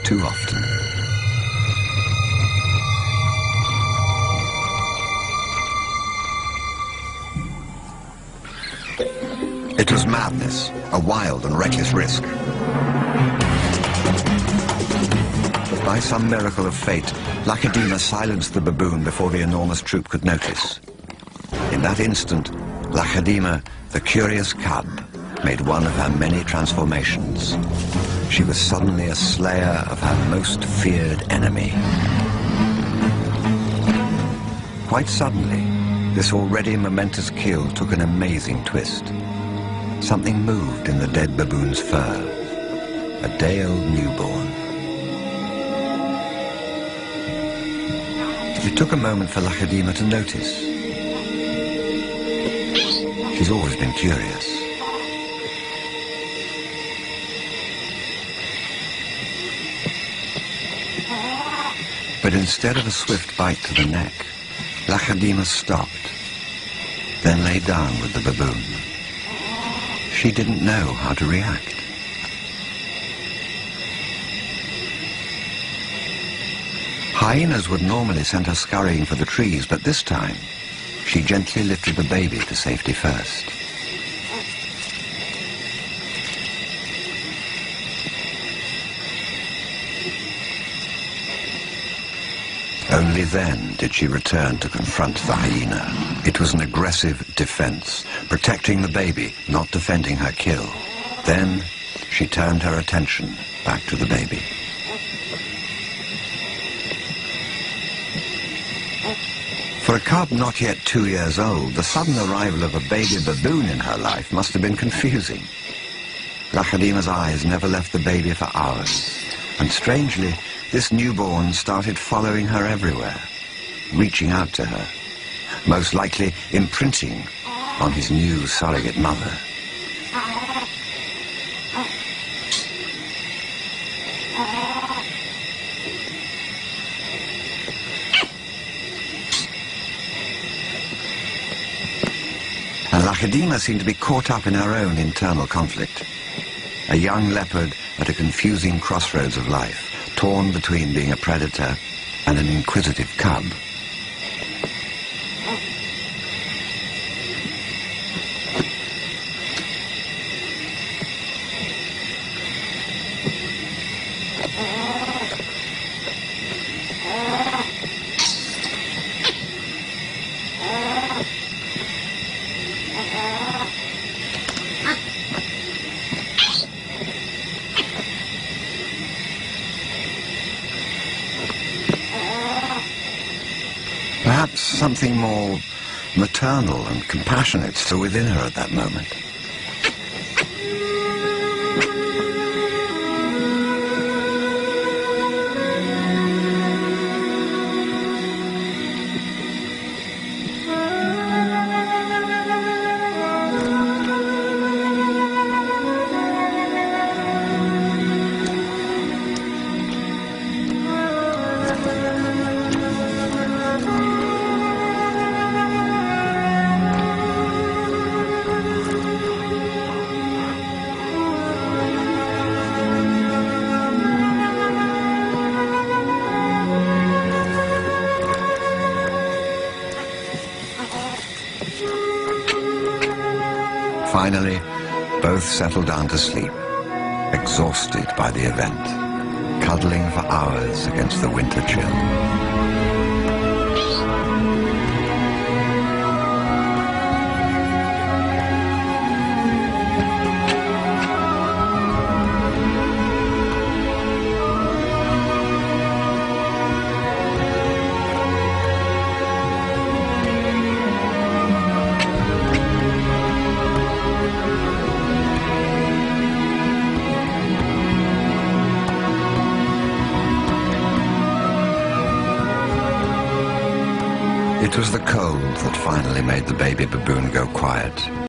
too often. It was madness, a wild and reckless risk. By some miracle of fate, Lakedima silenced the baboon before the enormous troop could notice. In that instant, Lakedima, the curious cub, made one of her many transformations. She was suddenly a slayer of her most feared enemy. Quite suddenly, this already momentous kill took an amazing twist. Something moved in the dead baboon's fur. A day-old newborn. It took a moment for Lakedima to notice. She's always been curious. But instead of a swift bite to the neck, Lakedima stopped, then lay down with the baboon. She didn't know how to react. Hyenas would normally send her scurrying for the trees, but this time, she gently lifted the baby to safety first. Only then did she return to confront the hyena. It was an aggressive defense, protecting the baby, not defending her kill. Then she turned her attention back to the baby. For a cub not yet 2 years old, the sudden arrival of a baby baboon in her life must have been confusing. Lakedima's eyes never left the baby for hours, and strangely, this newborn started following her everywhere, reaching out to her, most likely imprinting on his new surrogate mother. And Lakedima seemed to be caught up in her own internal conflict. A young leopard at a confusing crossroads of life, torn between being a predator and an inquisitive cub. Perhaps something more maternal and compassionate still within her at that moment. Finally, both settled down to sleep, exhausted by the event, cuddling for hours against the winter chill. It was the cold that finally made the baby baboon go quiet.